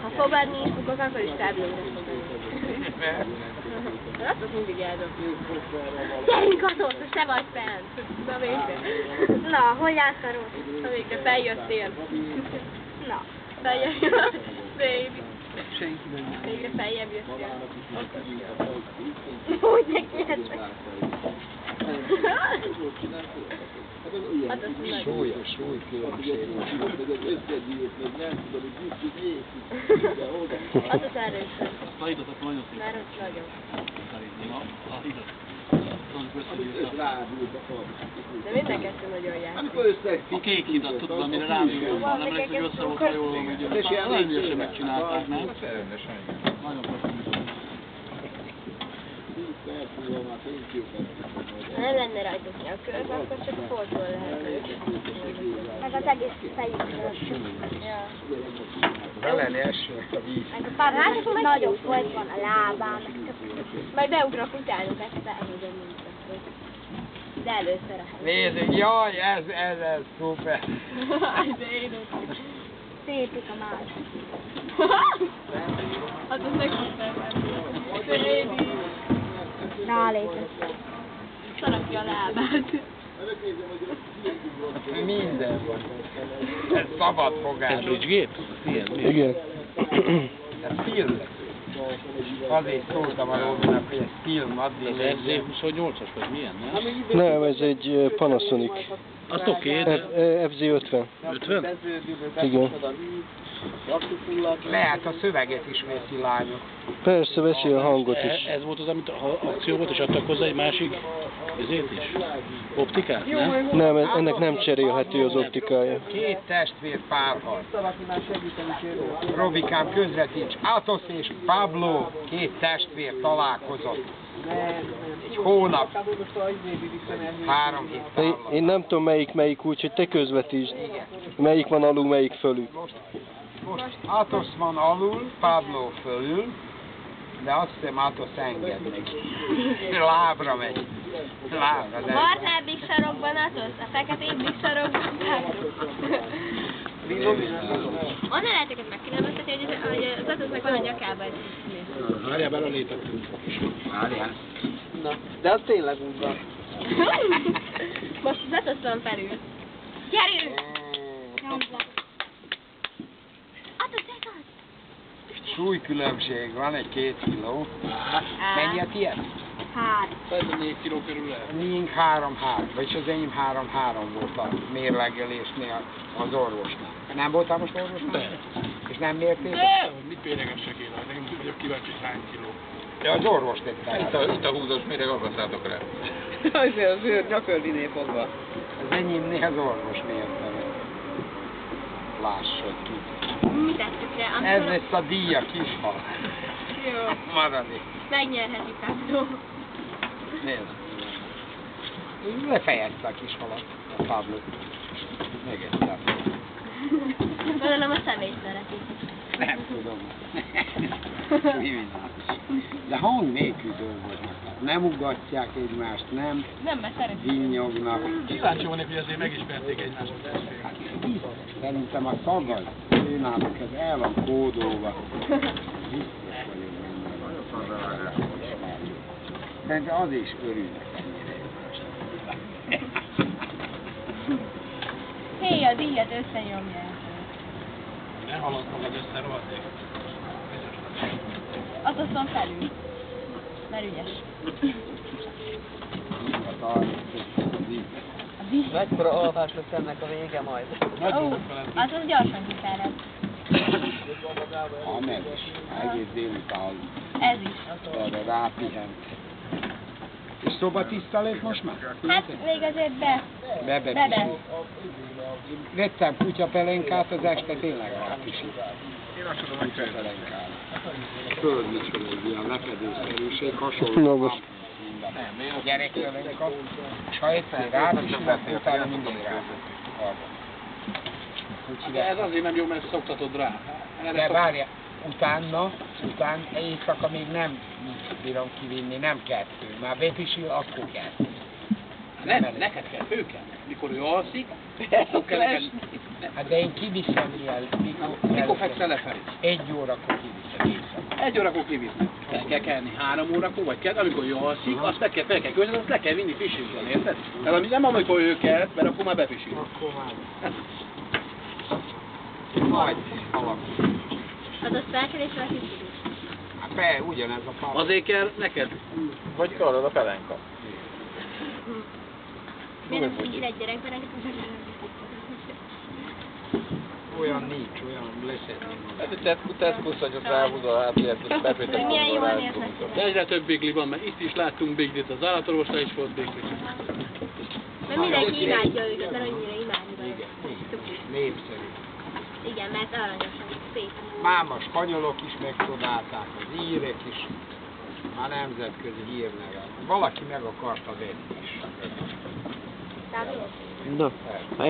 Ha fogadni is fogok, akkor is táblóra fogadni. Azt az mindig eldobjuk. Gyerünk Atos, most te vagy fent! Na végre. Na, hol állsz a rossz? Na végre feljöttél. Na. Feljebb jöttél. Baby. Senki nem. Végre feljebb jöttél. Úgy megkérdeztek. Hát az nagy. Súly különbség. Az az erősebb. Hajtatok nagyon szépen. Mert ott nagyon. De mind a kettő nagyon játszik. A kék hidat tudod, amire ráművül van, nem lesz, hogy össze volt hajolva, hogy nagyon ügyesen megcsinálták, nem? Nagyon köszönöm. Ha nem lenne rajtuk nyakörg, akkor csak foltból lehet őket. Meg az egész fejükről. Ja. Bele esett a víz. Meg a párnátok nagyobb volt van a lábán. Majd beugrok utánuk, ezt elmondom mindent. De először a helyet. Nézzük, jaj, ez szuper. De én ott. Szépik a más. Hát az megszuper van. Baby. Rálépett. Szarakja a lábát. Minden van. Ez szabad fogás. Ez bridge-gép? Ilyen, mi? Igen. Ez film. Azért szóltam a Róbinak, hogy ez film, addig. Ez RZ28-as vagy milyen, nem? Nem, ez egy Panasonic. Azt oké, de... FZ50. 50? Igen. Lehet a szöveget is veszi, lányok. Persze, veszi a hangot is. Ez volt az, amit akció volt, és adtak hozzá egy másik ezért is? Optikát, nem? Nem, ennek nem cserélhető az optikája. Két testvér párharc. Robikám, közvetíts. Atos és Pablo, két testvér találkozott. Egy hónap, 3 hét távol. Én nem tudom melyik, úgyhogy te közvetítsd. Melyik van alul, melyik fölül. Most Atos van alul, Pablo fölül, de azt hiszem Atos enged neki. Lábra megy. Lábra, de... Barnábbik sarokban Atos, a feketébbik sarokban Pablo. Onnan lehet őket megkülönböztetni, hogy az Atosnak van a nyakában. Várjál, belelépetünk. Várjál. Na, de az tényleg úgy van. Most az Atos van felül. Gyerünk! Atos, ez az! Súlykülönbség van, egy 2 kiló. Mennyi a tiéd? 3. 4 kiló körül lehet. Mink 3-3, vagyis az enyém 3-3 volt a mérlegelésnél az orvosnál. Nem voltál most orvosnál? De. És nem mérték? De, mit béregessek én, nem vagyok kíváncsi, hány kiló. De az orvos tette. Itt a húzós méreg, akasszátok rá. Azért az ő nyakörliné fogva. Az enyémnél az orvos mérte. Lássad ki. Mit tettük rá? Ez lesz a díja, kishal. Jó. Maradni. Megnyerheti Pablo. Nézd. Lefejezte a kishalat, a Pablo. Megette. Gondolom a személy szereti. Nem tudom. De hang nélkül dolgoznak. Nem ugatják egymást, nem Nem, mert szereti. vinnyognak. Kíváncsi volnék, hogy azért megismerték egymást a testvérek. Hát, szerintem a szagad, ő náluk ez el van kódolva. Biztos vagyok benne. Szerintem az is örülnek ennyire egymást. Hé, a díjat összenyomják. Ne haladtam, hogy összerohadnék. Atos van felül. Mert ügyes. A díj. Mekkora alvás lesz ennek a vége majd. Ó, az gyorsan kifejled. Ha meg is, egész délután Ez is. erre rápihent. És szobatiszta lett most már? Hát még azért Bebe. Vettem kutyapelenkát, az este tényleg rápisít. Én azt tudom, hogy Kutyapelenkát. Földmicsoda, egy ilyen lepedőszerűség, hasonló. Na most. A gyerekpelenka, és ha egyszer rápisít, akkor utána mindig rápisít. De ez azért nem jó, mert szoktatod rá. De várjál, utána éjszaka még nem bírom kivinni, nem 2. Már bepisil, akkor 2. Nem, neked kell főkelni. Mikor ő alszik, akkor kell neked Hát de én kiviszem ilyen, Mikor fekszel lefelé? 1 órakor kiviszem éjszaka. 1 órakor kiviszem. El kell kelni 3 órakor, vagy kell, amikor jól alszik, azt fel kell költeni, azt le kell vinni fisízni, érted? Mert ami nem amikor ő kell, mert akkor már befisít. Akkor már. Majd alakul. Hát azt felkelésre kicsit. Hát be, ugyanez a pár. Azért kell neked. Vagy karod a pelenka. Miért nem tudsz egy gyerekben, Olyan nincs, olyan leszedném. Hát itt teszkusz, hogy ott ráhúzol, hát ilyet bepétek. Milyen jól néznek. De egyre több bigli van, mert itt is láttunk biglit, az állatorvosnál is volt bigli. Mert mindenki imádja őket, mert annyira imádni Igen, vagy. népszerű. Igen, mert aranyosan, szép. Mám a spanyolok is megcsodálták, az írek is. Már nemzetközi hírneve. Valaki meg akarta venni is. Dávid? Na, hát